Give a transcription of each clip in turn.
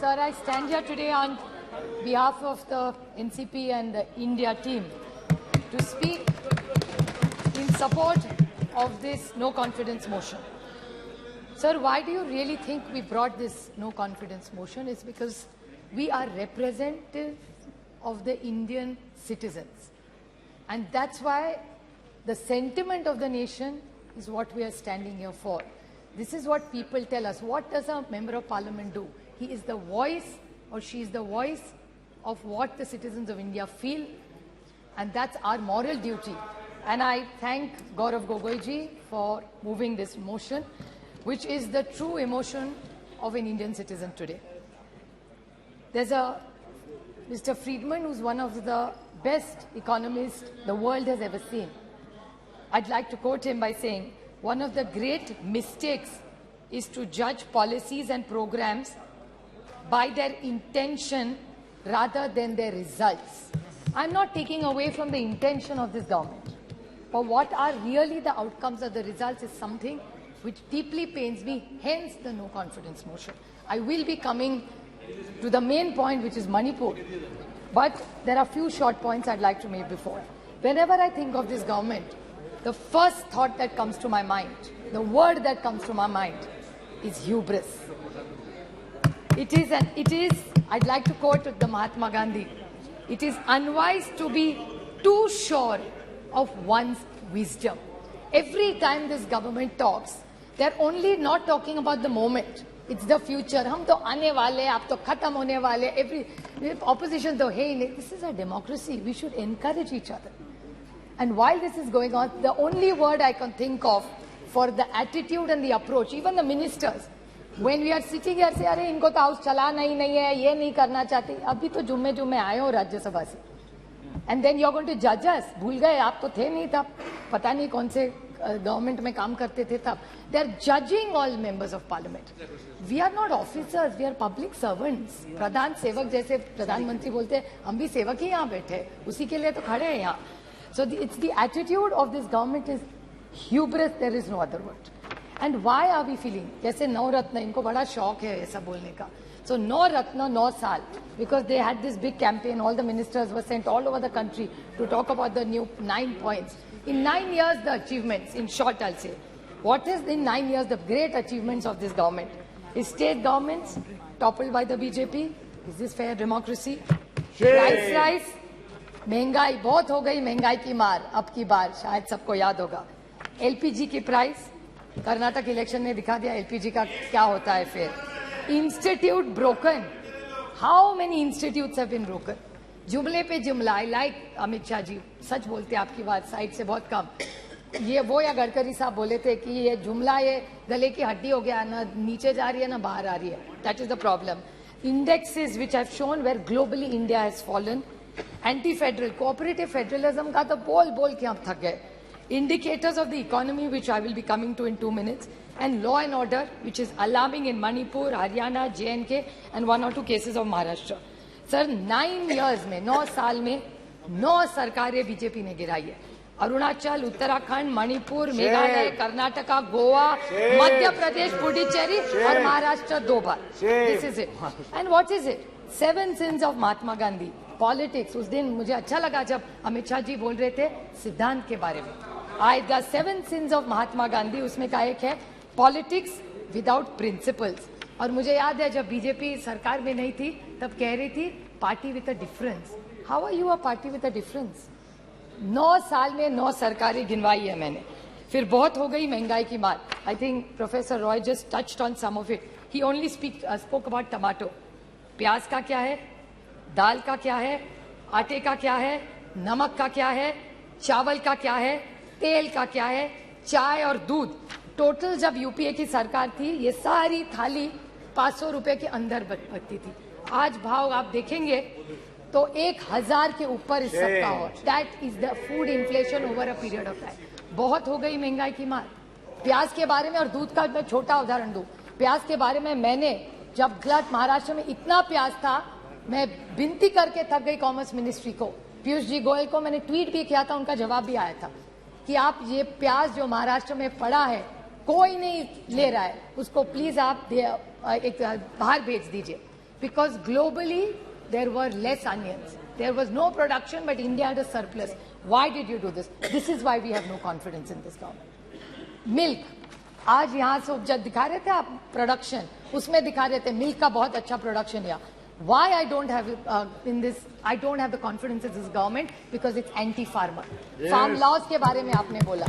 Sir, I stand here today on behalf of the NCP and the India team to speak in support of this no confidence motion. Sir, why do you really think we brought this no confidence motion? It's because we are representative of the Indian citizens. And that's why the sentiment of the nation is what we are standing here for. This is what people tell us. What does a member of parliament do? He is the voice, or she is the voice of what the citizens of India feel, and that's our moral duty. And I thank Gaurav Gogoiji for moving this motion, which is the true emotion of an Indian citizen today. There's a Mr. Friedman, who's one of the best economists the world has ever seen. I'd like to quote him by saying, one of the great mistakes is to judge policies and programs by their intention rather than their results. I'm not taking away from the intention of this government, but what are really the outcomes of the results is something which deeply pains me, hence the no confidence motion. I will be coming to the main point, which is Manipur, but there are a few short points I'd like to make before. Whenever I think of this government, the first thought that comes to my mind, the word that comes to my mind is hubris. It is, I'd like to quote the Mahatma Gandhi, it is unwise to be too sure of one's wisdom. Every time this government talks, they're only not talking about the moment. It's the future. हम तो आने वाले, आप तो खत्म होने वाले. Every opposition तो है ही नहीं. This is a democracy. We should encourage each other. And while this is going on, the only word I can think of for the attitude and the approach, even the ministers, when we are sitting here, say, अरे इनको तो house चलाना ही नहीं है, ये नहीं करना चाहते. अभी तो जुम्मे आए हो राज्यसभा से. And then you're going to judge us. भूल गए, आप तो थे नहीं तब. पता नहीं कौन से गवर्नमेंट में काम करते थे तब. They are judging all members of parliament. We are not officers, we are public servants. प्रधान सेवक जैसे प्रधानमंत्री बोलते हैं, हम भी सेवक ही यहाँ बैठे, उसी के लिए तो खड़े हैं यहाँ. So it's the attitude of this government is hubris, there is no other word. And why are we feeling? जैसे नौ रत्न, इनको बड़ा शौक है ऐसा बोलने का. So नौ रत्न, 9 साल, because they had this big campaign, all the ministers were sent all over the country to talk about the new 9 points. In 9 years, the achievements, in short I'll say, what is in 9 years the great achievements of this government? Is state governments toppled by the BJP? Is this fair democracy? Price rise? महंगाई बहुत हो गई, महंगाई की मार अब की बार शायद सबको याद होगा. एलपीजी की प्राइस, कर्नाटक इलेक्शन ने दिखा दिया एलपीजी का क्या होता है फिर. Institute broken, how many institutes have been broken. जुमले पे जुमला. आई लाइक अमित शाह जी, सच बोलते हैं आपकी बात साइड से बहुत कम. ये वो या गडकरी साहब बोले थे कि ये जुमला ये गले की हड्डी हो गया, ना नीचे जा रही है ना बाहर आ रही है. That is the problem. Indexes which have shown where globally India has fallen. Anti federal cooperative federalism का तो बोल बोल के हम थक गए. Indicators of the economy, which I will be coming to in 2 minutes, and law and order, which is alarming in Manipur, Haryana, J&K, and 1 or 2 cases of Maharashtra. Sir, 9 years में, 9 साल में 9 सरकारें बीजेपी ने गिराई है. अरुणाचल, उत्तराखंड, मणिपुर, मेघालय, कर्नाटका, गोवा, मध्य प्रदेश, पुडुचेरी और महाराष्ट्र 2 बार. This is it. And what is it? 7 sins of Mahatma Gandhi. Politics. उस दिन मुझे अच्छा लगा जब अमित शाह जी बोल रहे थे सिद्धांत के बारे में. The 7 sins of Mahatma Gandhi, उसमें का एक है पॉलिटिक्स विदाउट प्रिंसिपल्स. और मुझे याद है जब बीजेपी सरकार में नहीं थी तब कह रही थी party with a difference. How are you a party with a difference? 9 साल में 9 सरकारें गिनवाई है मैंने. फिर बहुत हो गई महंगाई की मार. I think professor Roy just touched on some of it. He only spoke about tomato. प्याज का क्या है, दाल का क्या है, आटे का क्या है, नमक का क्या है, चावल का क्या है, तेल का क्या है, चाय और दूध. टोटल जब यूपीए की सरकार थी ये सारी थाली 500 रुपए के अंदर बनती थी. आज भाव आप देखेंगे तो 1000 के ऊपर इस सबका हो. That is the food inflation over a period of time. बहुत हो गई महंगाई की मार. प्याज के बारे में और दूध का मैं छोटा उदाहरण दूं. प्याज के बारे में मैंने जब गलत महाराष्ट्र में इतना प्याज था, मैं विनती करके थक गई कॉमर्स मिनिस्ट्री को, पीयूष जी गोयल को मैंने ट्वीट भी किया था, उनका जवाब भी आया था कि आप ये प्याज जो महाराष्ट्र में पड़ा है कोई नहीं ले रहा है, उसको प्लीज आप एक बाहर भेज दीजिए. because globally there were less onions. There was no production, but India had a surplus. Why did you do this? This is why we have no confidence in this government. Milk. आज यहाँ से उपजा दिखा रहे थे आप production, उसमें दिखा रहे थे मिल्क का बहुत अच्छा प्रोडक्शन या Why I don't have I don't have the confidence in this government, because it's anti-farmer. Yes. Farm laws के बारे में आपने बोला,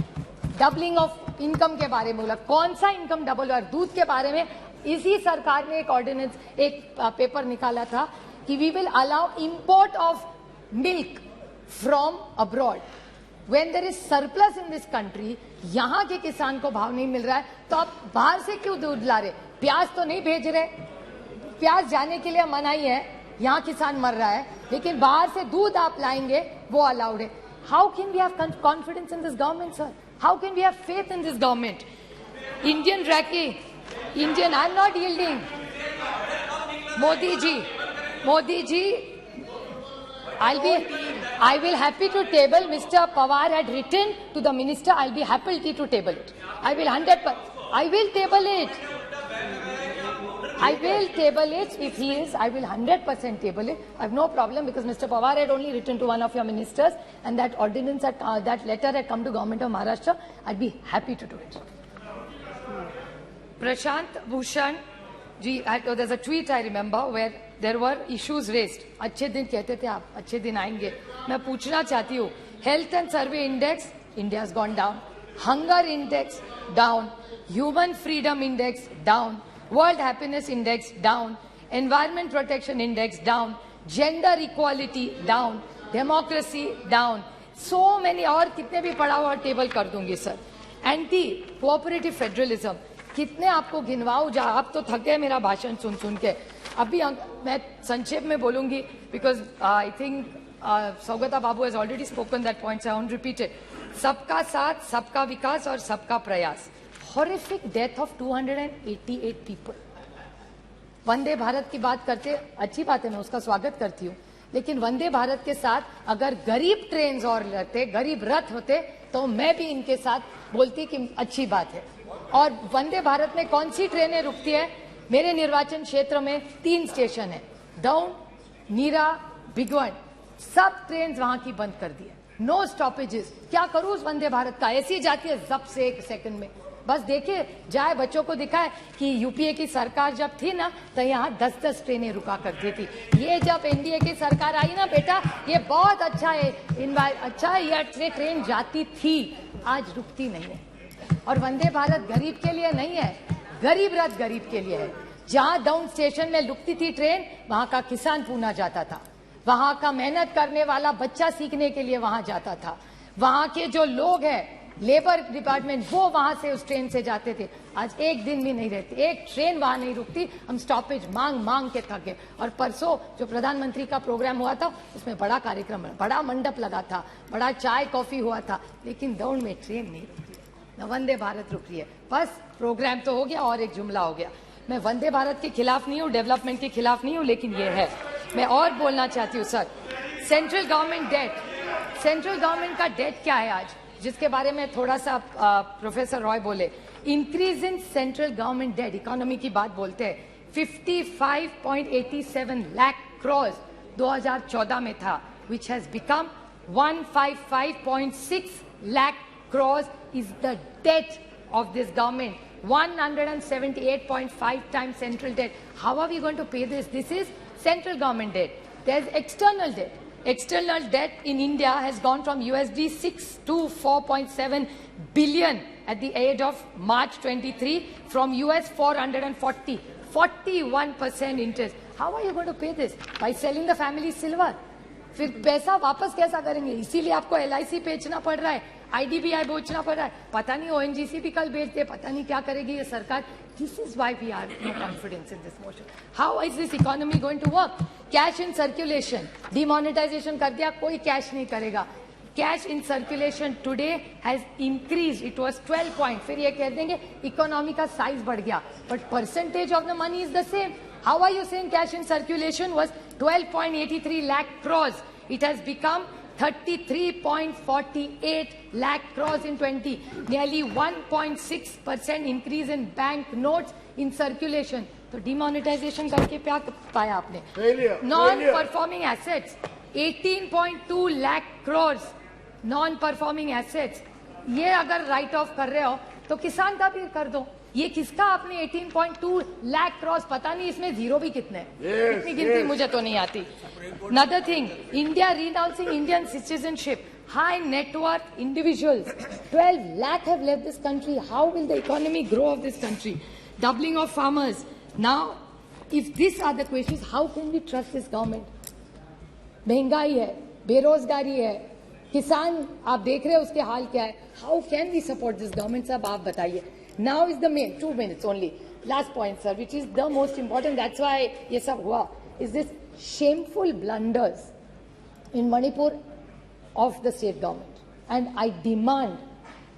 डबलिंग ऑफ इनकम के बारे में बोला, कौन सा इनकम डबल हुआ? दूध के बारे में इसी सरकार ने एक ऑर्डिनेंस, एक पेपर निकाला था कि we will allow import of milk from abroad. When there is surplus in this country, यहाँ के किसान को भाव नहीं मिल रहा है, तो आप बाहर से क्यों दूध ला रहे? प्याज तो नहीं भेज रहे, प्याज जाने के लिए मनाही है, यहाँ किसान मर रहा है, लेकिन बाहर से दूध आप लाएंगे वो अलाउड है. How can we have confidence in this government, sir? How can we have faith in this government? Indian Raki, Indian, I'm not yielding. Modi ji, I will happy to table. Mr. Pawar had written to the minister, I'll be happy to table it. I will 100%. I will table it. I will table it if he is. I will 100% table it. I have no problem, because Mr. Pawar had only written to one of your ministers, and that ordinance, that letter had come to Government of Maharashtra. I'd be happy to do it. Prashant Bhushan ji, there's a tweet I remember where there were issues raised. अच्छे दिन कहते थे आप, अच्छे दिन आएंगे. मैं पूछना चाहती हूँ, health and survey index, India has gone down. Hunger index, down. Human freedom index, down. World happiness index, down. Environment protection index, down. Gender equality, down. Democracy, down. So many, और कितने भी पढ़ा हुआ टेबल कर दूंगी sir. Anti cooperative federalism, कितने आपको गिनवाऊं जा, आप तो थक गए मेरा भाषण सुन सुन के. अभी मैं संक्षेप में बोलूंगी, because I think Saugata babu has already spoken that points, I won't repeat it. सबका साथ, सबका विकास और सबका प्रयास. Horrific death of 288 people. Vande Bharat की बात करते, अच्छी बात है, मैं उसका स्वागत करती हूँ, लेकिन वंदे भारत के साथ अगर गरीब ट्रेन और रहते, गरीब रथ होते, तो मैं भी इनके साथ बोलती कि अच्छी बात है. और वंदे भारत में कौन सी ट्रेनें रुकती है? मेरे निर्वाचन क्षेत्र में 3 स्टेशन है, डाउन, नीरा, बिगवन. सब ट्रेन वहां की बंद कर दी है, नो स्टॉपेजेस. क्या करूं उस वंदे भारत का? ऐसी जाती है जब से 1 सेकंड में. बस देखिए, जाए बच्चों को दिखाए कि यूपीए की सरकार जब थी ना, तो यहाँ 10-10 ट्रेनें रुका करती थी. ये जब एनडीए की सरकार आई ना बेटा, ये बहुत अच्छा है, अच्छा है, ये ट्रेन जाती थी, आज रुकती नहीं है. और वंदे भारत गरीब के लिए नहीं है, गरीब रथ गरीब के लिए है. जहां डाउन स्टेशन में रुकती थी ट्रेन, वहां का किसान पूना जाता था, वहां का मेहनत करने वाला बच्चा सीखने के लिए वहां जाता था, वहां के जो लोग हैं लेबर डिपार्टमेंट, वो वहां से उस ट्रेन से जाते थे. आज एक दिन भी नहीं रहती, एक ट्रेन वहां नहीं रुकती. हम स्टॉपेज मांग मांग के थक गए. और परसों जो प्रधानमंत्री का प्रोग्राम हुआ था, उसमें बड़ा कार्यक्रम, बड़ा मंडप लगा था, बड़ा चाय कॉफी हुआ था, लेकिन दौड़ में ट्रेन नहीं रुकी, न वंदे भारत रुक रही है. बस प्रोग्राम तो हो गया और एक जुमला हो गया. मैं वंदे भारत के खिलाफ नहीं हूँ, डेवलपमेंट के खिलाफ नहीं हूँ, लेकिन ये है. मैं और बोलना चाहती हूँ sir, central government debt, central government का डेट क्या है आज, जिसके बारे में थोड़ा सा प्रोफेसर रॉय बोले. Increase in central government debt, economy की बात बोलते हैं. 55.87 लाख करोड़ 2014 में था, which has become 155.6 lakh crore is the debt of this government. 178.5 times central debt. How are we going to pay this? This is central government debt. There's external debt. External debt in India has gone from USD 6 to 4.7 billion at the end of March 23, from US 440, 41% interest. How are you going to pay this? By selling the family silver. फिर पैसा वापस कैसा करेंगे? इसीलिए आपको LIC बेचना पड़ रहा है, IDBI बेचना पड़ रहा है, पता नहीं ONGC भी कल बेच दे, पता नहीं क्या करेगी ये सरकार. This is why we are no confidence in this motion. How is this economy going to work? Cash in circulation, demonetization कर दिया, कोई कैश नहीं करेगा. Cash in circulation today has increased. It was 12 point. फिर ये कह देंगे economy का साइज बढ़ गया, but percentage of the money is the same. How are you saying cash in circulation was 12.83 lakh crores? It has become 33.48 lakh crores in 20. Nearly 1.6% increase in bank notes in circulation. तो demonetisation करके क्या पाया आपने? Non performing assets 18.2 lakh crore non performing assets, ये अगर right of कर रहे हो तो किसान का भी कर दो। ये किसका आपने 18.2 लाख करोड़, पता नहीं इसमें जीरो भी कितने इतनी गिनती मुझे तो नहीं आती। Another thing, India renouncing Indian citizenship, high net worth individuals, 12 lakh have left this country. How will the economy grow of this country? Doubling of farmers. Now, if these are the questions, how can we trust this government? महंगाई है, बेरोजगारी है, किसान आप देख रहे हैं उसके हाल क्या है. How can we support this government? साहब आप बताइए. Now is the main 2 minutes only. Last point, sir, which is the most important. That's why ये सब हुआ. Is this shameful blunders in Manipur of the state government, and I demand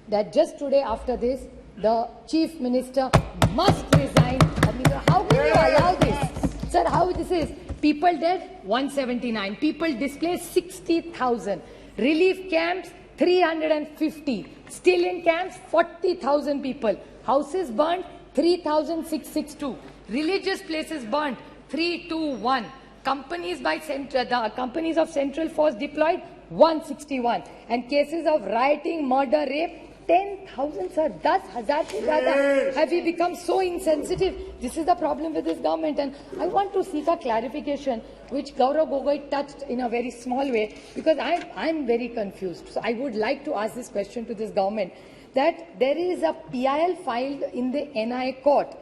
that just today after this, the chief minister must resign. How can you allow this, sir? How this is? People dead 179, people displaced 60,000, relief camps 350, still in camps 40,000 people, houses burned 3,662, religious places burned 321, companies by the companies of Central Force deployed 161, and cases of rioting, murder, rape 10,000, sir. 10,000 se zyada. Have we become so insensitive? This is the problem with this government, and I want to seek a clarification, which Gaurav Gogoi touched in a very small way, because I'm very confused. So I would like to ask this question to this government, that there is a PIL filed in the NI court.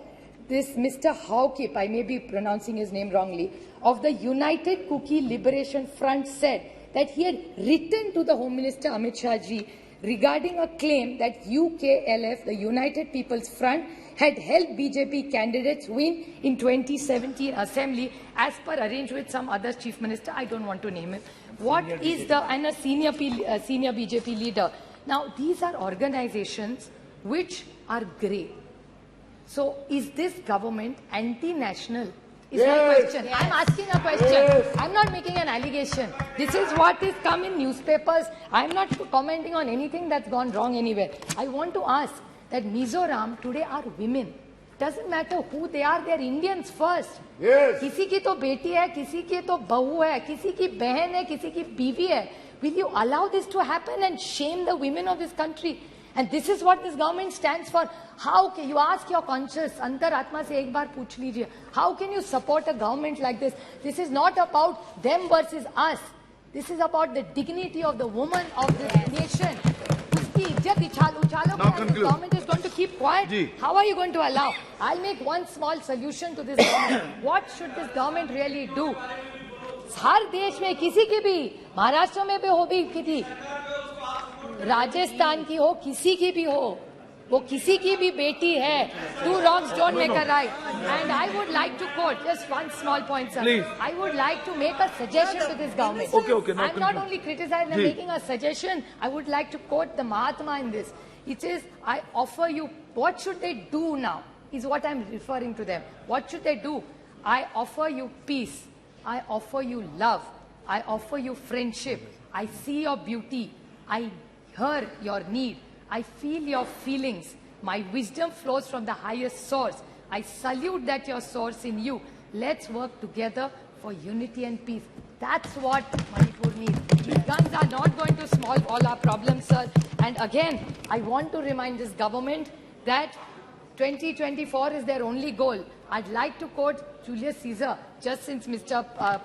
This Mr. Haukip, I may be pronouncing his name wrongly, of the United Kuki Liberation Front said that he had written to the Home Minister Amit Shah ji regarding a claim that UKLF, the United People's Front, had helped BJP candidates win in 2017 Assembly as per arranged with some other chief minister. I don't want to name him. What is the, and a senior BJP leader. Now, these are organizations which are grey. So, is this government anti-national? Is my question. I'm asking a question. I'm not making an allegation. This is what is come in newspapers. I'm not commenting on anything that's gone wrong anywhere. I want to ask that Mizoram today are women. Doesn't matter who they are Indians first. Yes. किसी की तो बेटी है, किसी की तो बहू है, किसी की बहन है, किसी की बीवी है. Will you allow this to happen and shame the women of this country? And this is what this government stands for. How can you ask your conscience, अंतर आत्मा से एक बार पूछ लीजिए, how can you support a government like this? This is not about them versus us. This is about the dignity of the woman of this nation. उसकी इज्जत उछालो, this government is going to keep quiet. How are you going to allow? I'll make one small solution to this government. What should this government really do? हर देश में किसी की भी, महाराष्ट्र में भी हो भी किसी, राजस्थान की हो, किसी की भी हो, वो किसी की भी बेटी है. Two wrongs don't make a right. And I would like to quote just one small point, sir. Please. I would like to make a suggestion to this government. Okay. I'm not only criticizing, I'm making a suggestion. I would like to quote the Mahatma in this. It says, I offer you, what should they do now? Is what I'm referring to them. What should they do? I offer you peace. I offer you love. I offer you friendship. I see your beauty. I hear your need. I feel your feelings. My wisdom flows from the highest source. I salute that your source in you. Let's work together for unity and peace. That's what Manipur needs. These guns are not going to solve all our problems, sir. And again, I want to remind this government that 2024 is their only goal. I'd like to quote Julius Caesar, just since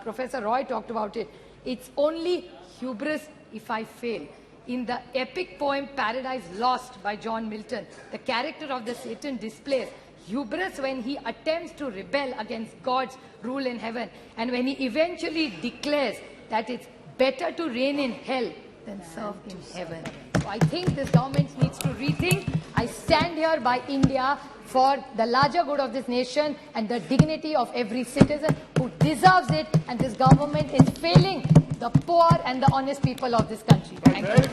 Professor Roy talked about it. It's only hubris if I fail. In the epic poem Paradise Lost by John Milton, the character of the Satan displays hubris when he attempts to rebel against God's rule in heaven, and when he eventually declares that it's better to reign in hell than serve in heaven. So I think this government needs to rethink. I stand here by India for the larger good of this nation and the dignity of every citizen who deserves it, and this government is failing the poor and the honest people of this country. Thank you.